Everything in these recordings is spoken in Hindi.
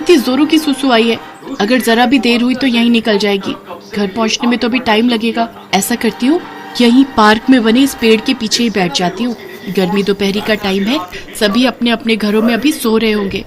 कितनी जोरों की सुसु आई है। अगर जरा भी देर हुई तो यहीं निकल जाएगी। घर पहुंचने में तो भी टाइम लगेगा। ऐसा करती हूँ, यहीं पार्क में बने इस पेड़ के पीछे ही बैठ जाती हूँ। गर्मी दोपहरी का टाइम है, सभी अपने अपने घरों में अभी सो रहे होंगे।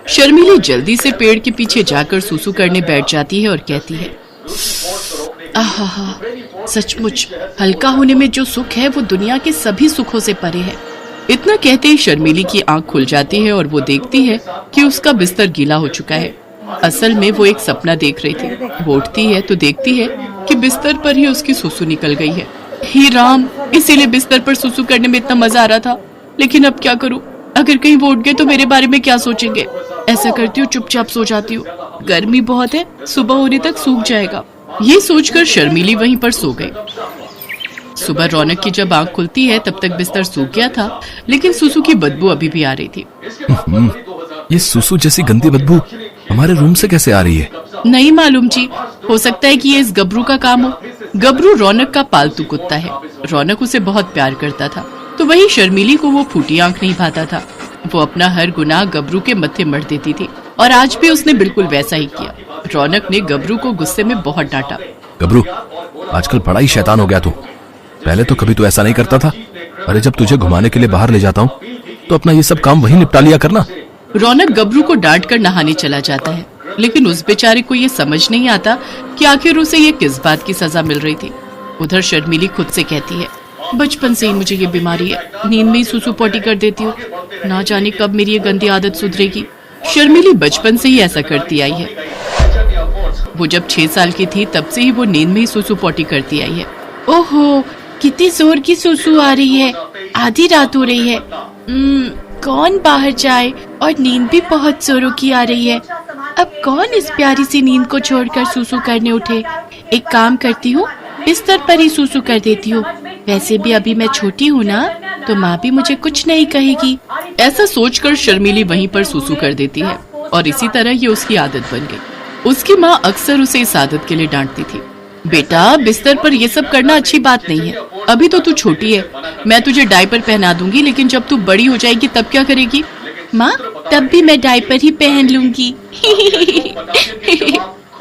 शर्मिली जल्दी से पेड़ के पीछे जाकर सुसु करने बैठ जाती है और कहती है, आहा, सचमुच हल्का होने में जो सुख है वो दुनिया के सभी सुखों से परे है। इतना कहते ही शर्मिली की आंख खुल जाती है और वो देखती है कि उसका बिस्तर गीला हो चुका है। असल में वो एक सपना देख रही थी। वो उठती है तो देखती है कि बिस्तर पर ही उसकी सुसु निकल गई है। हे राम, इसीलिए बिस्तर पर सुसु करने में इतना मजा आ रहा था। लेकिन अब क्या करूं? अगर कहीं वो उठ गए तो मेरे बारे में क्या सोचेंगे? ऐसा करती हूँ, चुपचाप सो जाती हूँ। गर्मी बहुत है, सुबह होने तक सूख जाएगा। ये सोचकर शर्मिली वहीं पर सो गई। सुबह रौनक की जब आंख खुलती है तब तक बिस्तर सूख गया था, लेकिन सुसु की बदबू अभी भी आ रही थी। ये सुसु जैसी गंदी बदबू हमारे रूम से कैसे आ रही है? नहीं मालूम जी, हो सकता है कि ये इस गबरू का काम हो। गबरू रौनक का पालतू कुत्ता है। रौनक उसे बहुत प्यार करता था, तो वही शर्मिली को वो फूटी आंख नहीं भाता था। वो अपना हर गुनाह गबरू के मत्थे मढ़ देती थी और आज भी उसने बिल्कुल वैसा ही किया। रौनक ने गबरू को गुस्से में बहुत डांटा। गबरू, आजकल बड़ा ही शैतान हो गया तू। पहले तो कभी तू ऐसा नहीं करता था। अरे जब तुझे घुमाने के लिए बाहर ले जाता हूँ तो अपना ये सब काम वहीं निपटा लिया करना। रौनक गबरू को डांट कर नहाने चला जाता है, लेकिन उस बेचारे को ये समझ नहीं आता कि आखिर उसे ये किस बात की सजा मिल रही थी। उधर शर्मिली खुद से कहती है, बचपन से ही मुझे ये बीमारी है, नींद में ही सुसु पोटी कर देती हूँ। ना जाने कब मेरी ये गंदी आदत सुधरेगी। शर्मिली बचपन से ही ऐसा करती आई है। वो जब 6 साल की थी तब से ही वो नींद में ही सुसु पोटी करती आई है। ओहो, कितनी जोर की सुसु आ रही है। आधी रात हो रही है। कौन बाहर जाए? और नींद भी बहुत जोरों की आ रही है। अब कौन इस प्यारी सी नींद को छोड़कर सुसु करने उठे? एक काम करती हूँ, बिस्तर पर ही सुसु कर देती हूँ। वैसे भी अभी मैं छोटी हूँ ना, तो माँ भी मुझे कुछ नहीं कहेगी। ऐसा सोचकर शर्मिली वहीं पर सुसु कर देती है और इसी तरह ये उसकी आदत बन गई। उसकी माँ अक्सर उसे इस आदत के लिए डांटती थी। बेटा, बिस्तर पर ये सब करना अच्छी बात नहीं है। अभी तो तू छोटी है। मैं तुझे डायपर पहना दूंगी, लेकिन जब तू बड़ी हो जाएगी तब क्या करेगी? माँ, तब भी मैं डायपर ही पहन लूंगी।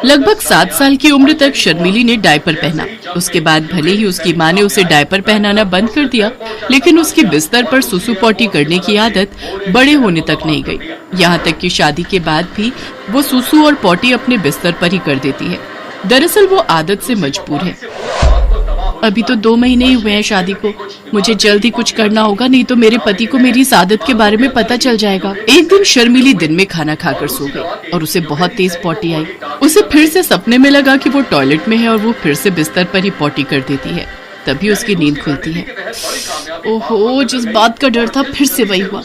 लगभग 7 साल की उम्र तक शर्मिली ने डायपर पहना। उसके बाद भले ही उसकी माँ ने उसे डायपर पहनाना बंद कर दिया, लेकिन उसकी बिस्तर पर सुसु पोटी करने की आदत बड़े होने तक नहीं गई। यहाँ तक कि शादी के बाद भी वो सुसु और पोटी अपने बिस्तर पर ही कर देती है। दरअसल वो आदत से मजबूर है। अभी तो 2 महीने ही हुए हैं शादी को। मुझे जल्दी कुछ करना होगा, नहीं तो मेरे पति को मेरी इस आदत के बारे में पता चल जाएगा। एक दिन शर्मिली दिन में खाना खाकर सो गई और उसे बहुत तेज पोटी आई। उसे फिर से सपने में लगा कि वो टॉयलेट में है और वो फिर से बिस्तर पर ही पोटी कर देती है। तभी उसकी नींद खुलती है। ओहो, जिस बात का डर था फिर से वही हुआ।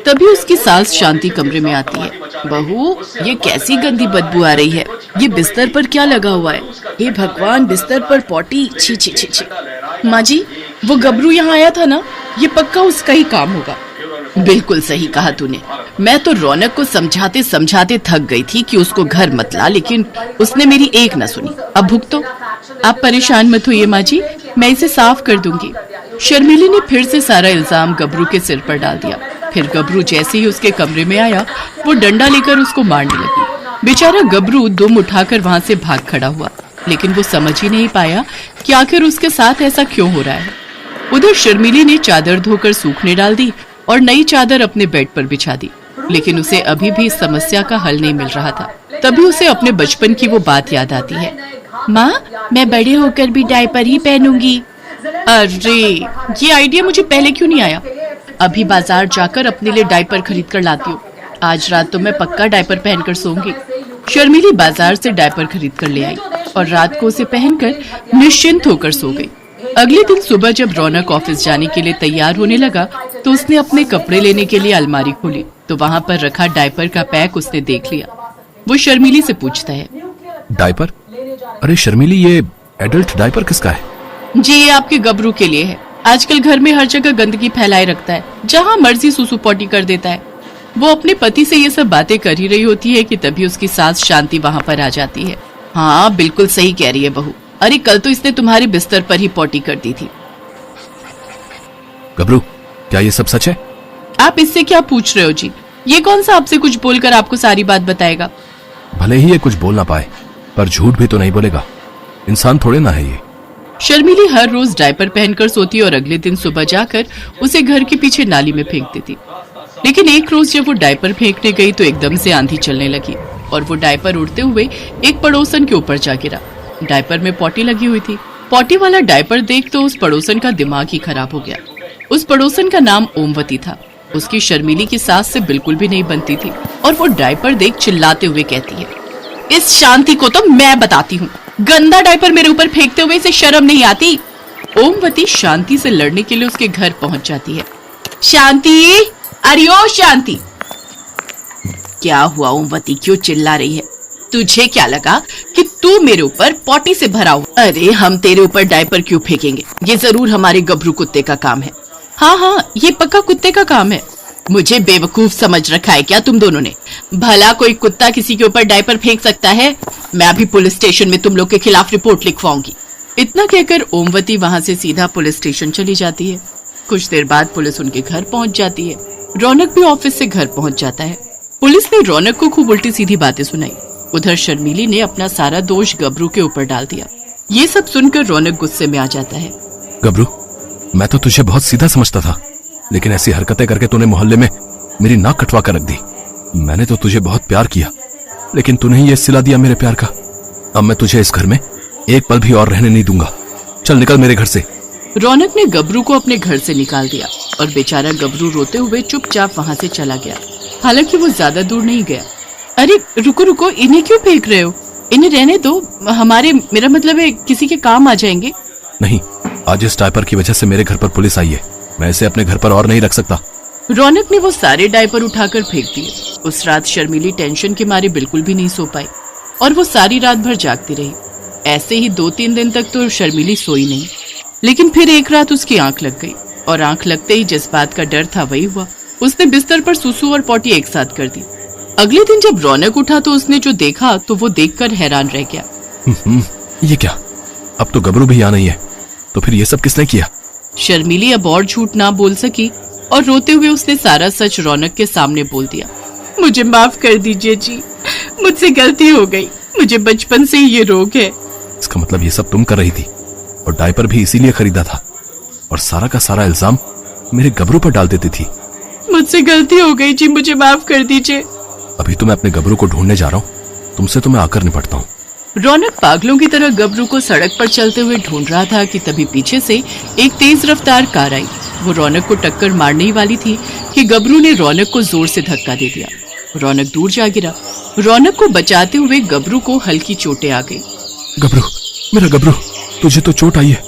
तभी उसकी सास शांति कमरे में आती है। बहू, ये कैसी गंदी बदबू आ रही है? ये बिस्तर पर क्या लगा हुआ है? हे भगवान, बिस्तर पर पोटी! छी छी छी छी। माँ जी, वो गबरू यहाँ आया था ना, ये पक्का उसका ही काम होगा। बिल्कुल सही कहा तूने। मैं तो रौनक को समझाते समझाते थक गई थी कि उसको घर मत ला, लेकिन उसने मेरी एक न सुनी। अब भुगतो। आप परेशान मत होइए माँ जी, मैं इसे साफ कर दूंगी। शर्मिली ने फिर से सारा इल्जाम गबरू के सिर पर डाल दिया। फिर गबरू जैसे ही उसके कमरे में आया, वो डंडा लेकर उसको मारने लगी। बेचारा गबरू दुम उठाकर वहाँ से भाग खड़ा हुआ, लेकिन वो समझ ही नहीं पाया कि आखिर उसके साथ ऐसा क्यों हो रहा है। उधर शर्मिली ने चादर धोकर सूखने डाल दी और नई चादर अपने बेड पर बिछा दी, लेकिन उसे अभी भी इस समस्या का हल नहीं मिल रहा था। तभी उसे अपने बचपन की वो बात याद आती है। माँ, मैं बड़े होकर भी डायपर ही पहनूंगी। अरे, ये आइडिया मुझे पहले क्यों नहीं आया? अभी बाजार जाकर अपने लिए डायपर खरीद कर लाती हूँ। आज रात तो मैं पक्का डायपर पहनकर सोऊंगी। शर्मिली बाजार से डायपर खरीद कर ले आई और रात को उसे पहनकर निश्चिंत होकर सो गई। अगले दिन सुबह जब रौनक ऑफिस जाने के लिए तैयार होने लगा तो उसने अपने कपड़े लेने के लिए अलमारी खोली, तो वहाँ पर रखा डायपर का पैक उसने देख लिया। वो शर्मिली से पूछता है, डायपर? अरे शर्मिली, ये एडल्ट डायपर किसका है? जी, ये आपके गबरू के लिए है। आजकल घर में हर जगह गंदगी फैलाए रखता है, जहाँ मर्जी सुसु पोटी कर देता है। वो अपने पति से ये सब बातें कर ही रही होती है कि तभी उसकी सास शांति वहाँ पर आ जाती है। हाँ, बिल्कुल सही कह रही है बहू। अरे कल तो इसने तुम्हारे बिस्तर पर ही पोटी कर दी थी। गबरू, क्या ये सब सच है? आप इससे क्या पूछ रहे हो जी? ये कौन सा आपसे कुछ बोलकर आपको सारी बात बताएगा? भले ही ये कुछ बोल ना पाए, पर झूठ भी तो नहीं बोलेगा। इंसान थोड़े ना है ये। शर्मिली हर रोज डायपर पहनकर सोती और अगले दिन सुबह जाकर उसे घर के पीछे नाली में फेंक देती। लेकिन एक रोज जब वो डायपर फेंकने गई तो एकदम से आंधी चलने लगी और वो डायपर उड़ते हुए एक पड़ोसन के ऊपर जा गिरा। डायपर में पॉटी लगी हुई थी। पॉटी वाला डायपर देख तो उस पड़ोसन का दिमाग ही खराब हो गया। उस पड़ोसन का नाम ओमवती था। उसकी शर्मिली की सास से बिल्कुल भी नहीं बनती थी और वो डायपर देख चिल्लाते हुए कहती है, इस शांति को तो मैं बताती हूँ, गंदा डायपर मेरे ऊपर फेंकते हुए इसे शर्म नहीं आती। ओमवती शांति से लड़ने के लिए उसके घर पहुंच जाती है। शांति, अरे ओ शांति। क्या हुआ ओमवती, क्यों चिल्ला रही है? तुझे क्या लगा कि तू मेरे ऊपर पॉटी से भरा हो? अरे हम तेरे ऊपर डायपर क्यों फेंकेंगे? ये जरूर हमारे गबरू कुत्ते का काम है। हाँ, ये पक्का कुत्ते का काम है। मुझे बेवकूफ समझ रखा है क्या तुम दोनों ने? भला कोई कुत्ता किसी के ऊपर डायपर फेंक सकता है? मैं अभी पुलिस स्टेशन में तुम लोग के खिलाफ रिपोर्ट लिखवाऊंगी। इतना कहकर ओमवती वहाँ से सीधा पुलिस स्टेशन चली जाती है। कुछ देर बाद पुलिस उनके घर पहुंच जाती है। रौनक भी ऑफिस से घर पहुंच जाता है। पुलिस ने रौनक को खूब उल्टी सीधी बातें सुनाई। उधर शर्मिली ने अपना सारा दोष गबरू के ऊपर डाल दिया। ये सब सुनकर रौनक गुस्से में आ जाता है। गबरू, मैं तो तुझे बहुत सीधा समझता था, लेकिन ऐसी हरकतें करके तूने मोहल्ले में मेरी नाक कटवा कर रख दी। मैंने तो तुझे बहुत प्यार किया, लेकिन तूने ही ये सिला दिया मेरे प्यार का। अब मैं तुझे इस घर में एक पल भी और रहने नहीं दूंगा। चल निकल मेरे घर से। रौनक ने गबरू को अपने घर से निकाल दिया और बेचारा गबरू रोते हुए चुपचाप वहाँ से चला गया। हालांकि वो ज्यादा दूर नहीं गया। अरे रुको, इन्हें क्यों फेंक रहे हो? इन्हें रहने दो, मेरा मतलब है किसी के काम आ जाएंगे। नहीं, आज इस डायपर की वजह से मेरे घर पर पुलिस आई है। मैं इसे अपने घर पर और नहीं रख सकता। रौनक ने वो सारे डायपर उठाकर फेंक दिए। उस रात शर्मिली टेंशन के मारे बिल्कुल भी नहीं सो पाई और वो सारी रात भर जागती रही। ऐसे ही 2-3 दिन तक तो शर्मिली सोई नहीं। लेकिन फिर एक रात उसकी आंख लग गई और आंख लगते ही जिस बात का डर था वही हुआ। उसने बिस्तर पर सुसु और पॉटी एक साथ कर दी। अगले दिन जब रौनक उठा तो उसने जो देखा तो वो देखकर हैरान रह गया। ये क्या? अब तो गबरू भी यहाँ नहीं है, तो फिर ये सब किसने किया? शर्मिली अब और झूठ ना बोल सकी और रोते हुए उसने सारा सच रौनक के सामने बोल दिया। मुझे माफ कर दीजिए जी, मुझसे गलती हो गई। मुझे बचपन से ही ये रोग है। इसका मतलब ये सब तुम कर रही थी और डायपर भी इसीलिए खरीदा था और सारा का सारा इल्जाम मेरे गबरू पर डाल देती थी। मुझसे गलती हो गई जी, मुझे माफ कर दीजिए। अभी तो मैं अपने गबरू को ढूंढने जा रहा हूँ। तुमसे तो मैं आकर निपटता हूँ। रौनक पागलों की तरह गबरू को सड़क पर चलते हुए ढूंढ रहा था कि तभी पीछे से एक तेज रफ्तार कार आई। वो रौनक को टक्कर मारने ही वाली थी कि गबरू ने रौनक को जोर से धक्का दे दिया। रौनक दूर जा गिरा। रौनक को बचाते हुए गबरू को हल्की चोटें आ गई। गबरू, मेरा गबरू, तुझे तो चोट आई है।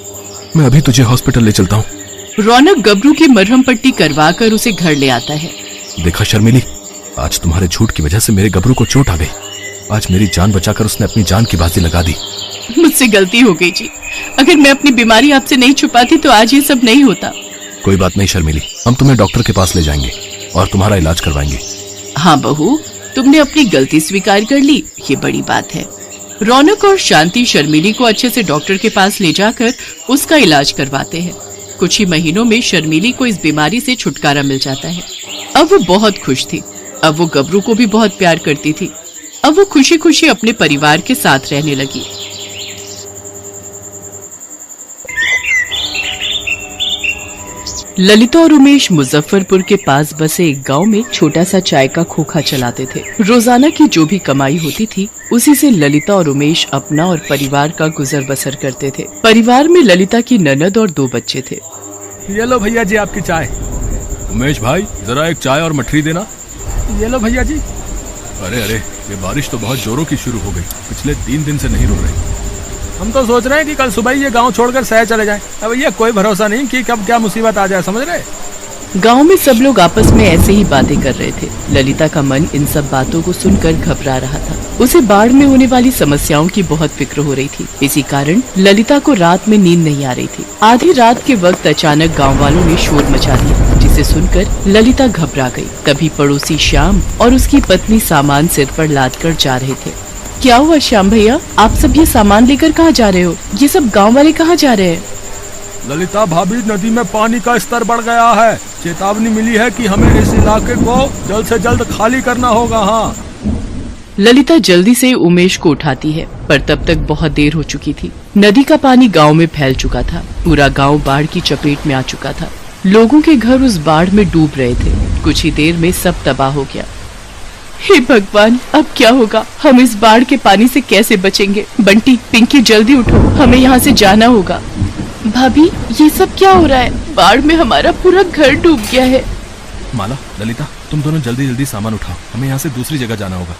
मैं अभी तुझे हॉस्पिटल ले चलता हूँ। रौनक गबरू की मरहम पट्टी करवा कर उसे घर ले आता है। देखा शर्मिली, आज तुम्हारे झूठ की वजह से मेरे गबरू को चोट आ गई। आज मेरी जान बचाकर उसने अपनी जान की बाजी लगा दी। मुझसे गलती हो गई जी। अगर मैं अपनी बीमारी आपसे नहीं छुपाती तो आज ये सब नहीं होता। कोई बात नहीं शर्मिली, हम तुम्हें डॉक्टर के पास ले जाएंगे और तुम्हारा इलाज करवाएंगे। हाँ बहू, तुमने अपनी गलती स्वीकार कर ली, ये बड़ी बात है। रौनक और शांति शर्मिली को अच्छे से डॉक्टर के पास ले जाकर उसका इलाज करवाते हैं। कुछ ही महीनों में शर्मिली को इस बीमारी से छुटकारा मिल जाता है। अब वो बहुत खुश थी। अब वो गबरू को भी बहुत प्यार करती थी। अब वो खुशी खुशी अपने परिवार के साथ रहने लगी। ललिता और उमेश मुजफ्फरपुर के पास बसे एक गांव में छोटा सा चाय का खोखा चलाते थे। रोजाना की जो भी कमाई होती थी उसी से ललिता और उमेश अपना और परिवार का गुजर बसर करते थे। परिवार में ललिता की ननद और 2 बच्चे थे। ये लो भैया जी आपकी चाय। उमेश भाई, जरा एक चाय और मठरी देना। ये लो भैया जी। अरे ये बारिश तो बहुत जोरों की शुरू हो गई। पिछले 3 दिन से नहीं रुक रही। हम तो सोच रहे हैं कि कल सुबह ही ये गांव छोड़कर शहर चले जाएं। अब ये कोई भरोसा नहीं कि कब क्या मुसीबत आ जाए, समझ रहे? गांव में सब लोग आपस में ऐसे ही बातें कर रहे थे। ललिता का मन इन सब बातों को सुनकर घबरा रहा था। उसे बाढ़ में होने वाली समस्याओं की बहुत फिक्र हो रही थी। इसी कारण ललिता को रात में नींद नहीं आ रही थी। आधी रात के वक्त अचानक गाँव वालों ने शोर मचा दिया, जिसे सुनकर ललिता घबरा गई। तभी पड़ोसी श्याम और उसकी पत्नी सामान सिर पर लाद कर जा रहे थे। क्या हुआ श्याम भैया, आप सब ये सामान लेकर कहाँ जा रहे हो? ये सब गाँव वाले कहाँ जा रहे हैं? ललिता भाभी, नदी में पानी का स्तर बढ़ गया है। चेतावनी मिली है कि हमें इस इलाके को जल्द से जल्द खाली करना होगा। हाँ। ललिता जल्दी से उमेश को उठाती है, पर तब तक बहुत देर हो चुकी थी। नदी का पानी गांव में फैल चुका था। पूरा गांव बाढ़ की चपेट में आ चुका था। लोगों के घर उस बाढ़ में डूब रहे थे। कुछ ही देर में सब तबाह हो गया। हे भगवान, अब क्या होगा? हम इस बाढ़ के पानी से कैसे बचेंगे? बंटी, पिंकी, जल्दी उठो, हमें यहाँ से जाना होगा। भाभी, ये सब क्या हो रहा है? बाढ़ में हमारा पूरा घर डूब गया है। माला, ललिता, तुम दोनों जल्दी जल्दी सामान उठाओ, हमें यहाँ से दूसरी जगह जाना होगा।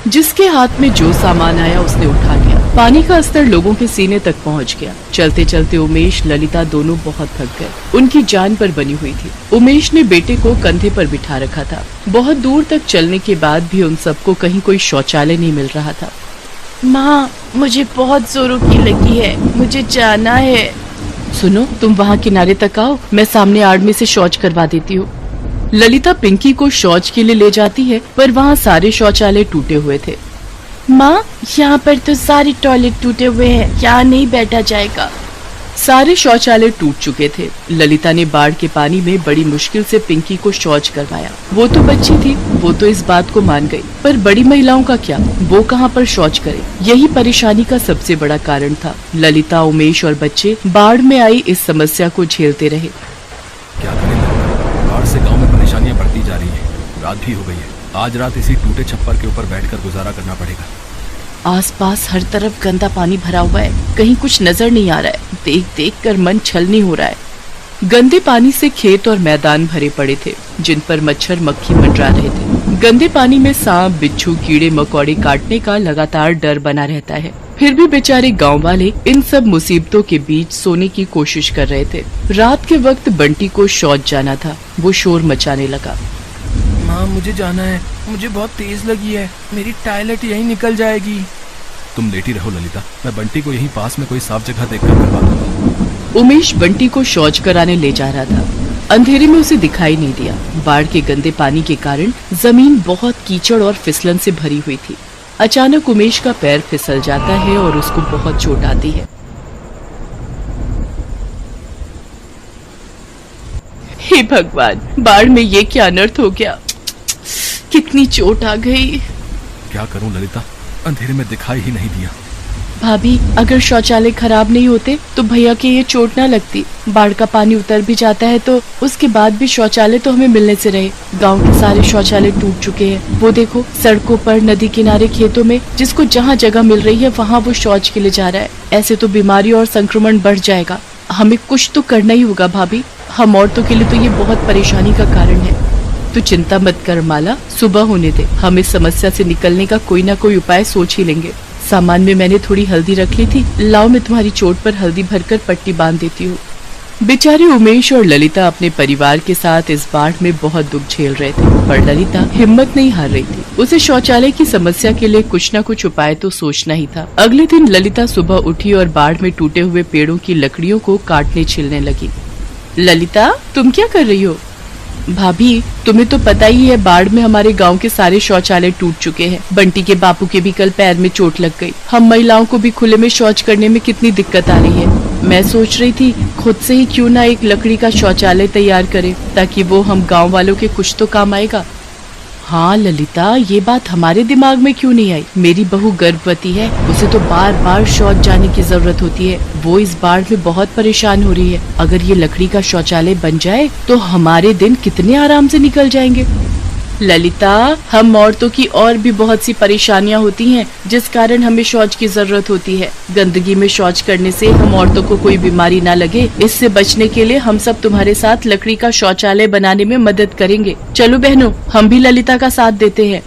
जिसके हाथ में जो सामान आया उसने उठा लिया। पानी का स्तर लोगों के सीने तक पहुंच गया। चलते चलते उमेश, ललिता दोनों बहुत थक गए। उनकी जान पर बनी हुई थी। उमेश ने बेटे को कंधे पर बिठा रखा था। बहुत दूर तक चलने के बाद भी उन सबको कहीं कोई शौचालय नहीं मिल रहा था। माँ, मुझे बहुत जोरों की लगी है, मुझे जाना है। सुनो, तुम वहाँ किनारे तक आओ, मैं सामने आड़ में से शौच करवा देती हूँ। ललिता पिंकी को शौच के लिए ले जाती है, पर वहाँ सारे शौचालय टूटे हुए थे। माँ, यहाँ पर तो सारे टॉयलेट टूटे हुए हैं, यहाँ नहीं बैठा जाएगा। सारे शौचालय टूट चुके थे। ललिता ने बाढ़ के पानी में बड़ी मुश्किल से पिंकी को शौच करवाया। वो तो बच्ची थी, वो तो इस बात को मान गई, पर बड़ी महिलाओं का क्या? वो कहाँ पर शौच करे? यही परेशानी का सबसे बड़ा कारण था। ललिता, उमेश और बच्चे बाढ़ में आई इस समस्या को झेलते रहे। क्या करें ललिता, बाढ़ से गांव में परेशानियां बढ़ती जा रही हैं। रात भी हो गई है। आज रात इसी टूटे छप्पर के ऊपर बैठकर गुजारा करना पड़ेगा। आसपास हर तरफ गंदा पानी भरा हुआ है, कहीं कुछ नजर नहीं आ रहा है। देख देख कर मन छलनी हो रहा है। गंदे पानी से खेत और मैदान भरे पड़े थे, जिन पर मच्छर मक्खी मंडरा रहे थे। गंदे पानी में सांप, बिच्छू, कीड़े मकोड़े काटने का लगातार डर बना रहता है। फिर भी बेचारे गांव वाले इन सब मुसीबतों के बीच सोने की कोशिश कर रहे थे। रात के वक्त बंटी को शौच जाना था। वो शोर मचाने लगा। माँ, मुझे जाना है, मुझे बहुत तेज लगी है, मेरी टॉयलेट यहीं निकल जाएगी। तुम लेटी रहो ललिता, मैं बंटी को यहीं पास में कोई साफ जगह देखकर करवा दूंगा। उमेश बंटी को शौच कराने ले जा रहा था। अंधेरे में उसे दिखाई नहीं दिया। बाढ़ के गंदे पानी के कारण जमीन बहुत कीचड़ और फिसलन से भरी हुई थी। अचानक उमेश का पैर फिसल जाता है और उसको बहुत चोट आती है। हे भगवान, बाढ़ में ये क्या अनर्थ हो गया? कितनी चोट आ गई। क्या करूं ललिता, अंधेरे में दिखाई ही नहीं दिया। भाभी, अगर शौचालय खराब नहीं होते तो भैया के ये चोट ना लगती। बाढ़ का पानी उतर भी जाता है तो उसके बाद भी शौचालय तो हमें मिलने से रहे। गांव के सारे शौचालय टूट चुके हैं। वो देखो, सड़कों पर, नदी किनारे, खेतों में, जिसको जहाँ जगह मिल रही है वहाँ वो शौच के लिए जा रहा है। ऐसे तो बीमारी और संक्रमण बढ़ जाएगा। हमें कुछ तो करना ही होगा भाभी। हम औरतों के लिए तो ये बहुत परेशानी का कारण है। तो चिंता मत कर माला, सुबह होने दे, हम इस समस्या से निकलने का कोई ना कोई उपाय सोच ही लेंगे। सामान में मैंने थोड़ी हल्दी रख ली थी, लाओ मैं तुम्हारी चोट पर हल्दी भरकर पट्टी बांध देती हूँ। बेचारे उमेश और ललिता अपने परिवार के साथ इस बाढ़ में बहुत दुख झेल रहे थे, पर ललिता हिम्मत नहीं हार रही थी। उसे शौचालय की समस्या के लिए कुछ न कुछ उपाय तो सोचना ही था। अगले दिन ललिता सुबह उठी और बाढ़ में टूटे हुए पेड़ों की लकड़ियों को काटने छिलने लगी। ललिता, तुम क्या कर रही हो? भाभी, तुम्हें तो पता ही है, बाढ़ में हमारे गांव के सारे शौचालय टूट चुके हैं। बंटी के बापू के भी कल पैर में चोट लग गई। हम महिलाओं को भी खुले में शौच करने में कितनी दिक्कत आ रही है। मैं सोच रही थी खुद से ही क्यों ना एक लकड़ी का शौचालय तैयार करें, ताकि वो हम गांव वालों के कुछ तो काम आएगा। हाँ ललिता, ये बात हमारे दिमाग में क्यों नहीं आई? मेरी बहू गर्भवती है, उसे तो बार बार शौच जाने की जरूरत होती है। वो इस बाढ़ में बहुत परेशान हो रही है। अगर ये लकड़ी का शौचालय बन जाए तो हमारे दिन कितने आराम से निकल जाएंगे। ललिता, हम औरतों की और भी बहुत सी परेशानियां होती हैं, जिस कारण हमें शौच की जरूरत होती है। गंदगी में शौच करने से हम औरतों को कोई बीमारी ना लगे, इससे बचने के लिए हम सब तुम्हारे साथ लकड़ी का शौचालय बनाने में मदद करेंगे। चलो बहनों, हम भी ललिता का साथ देते हैं।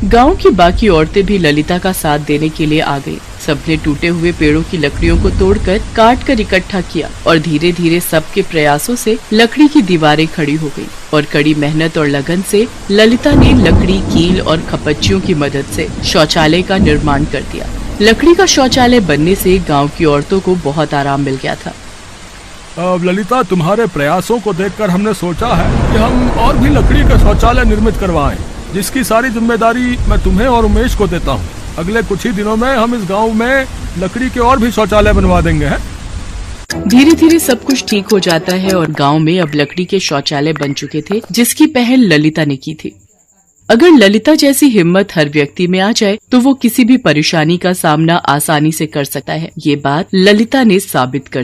गांव की बाकी औरतें भी ललिता का साथ देने के लिए आ गई। सबने टूटे हुए पेड़ों की लकड़ियों को तोड़कर, काट कर इकट्ठा किया और धीरे धीरे सबके प्रयासों से लकड़ी की दीवारें खड़ी हो गई। और कड़ी मेहनत और लगन से ललिता ने लकड़ी, कील और खपच्चियों की मदद से शौचालय का निर्माण कर दिया। लकड़ी का शौचालय बनने से गाँव की औरतों को बहुत आराम मिल गया था। अब ललिता, तुम्हारे प्रयासों को देखकर हमने सोचा है कि हम और भी लकड़ी का शौचालय निर्मित करवाएं, जिसकी सारी जिम्मेदारी मैं तुम्हें और उमेश को देता हूँ। अगले कुछ ही दिनों में हम इस गांव में लकड़ी के और भी शौचालय बनवा देंगे। धीरे धीरे सब कुछ ठीक हो जाता है और गांव में अब लकड़ी के शौचालय बन चुके थे, जिसकी पहल ललिता ने की थी। अगर ललिता जैसी हिम्मत हर व्यक्ति में आ जाए तो वो किसी भी परेशानी का सामना आसानी से कर सकता है। ये बात ललिता ने साबित कर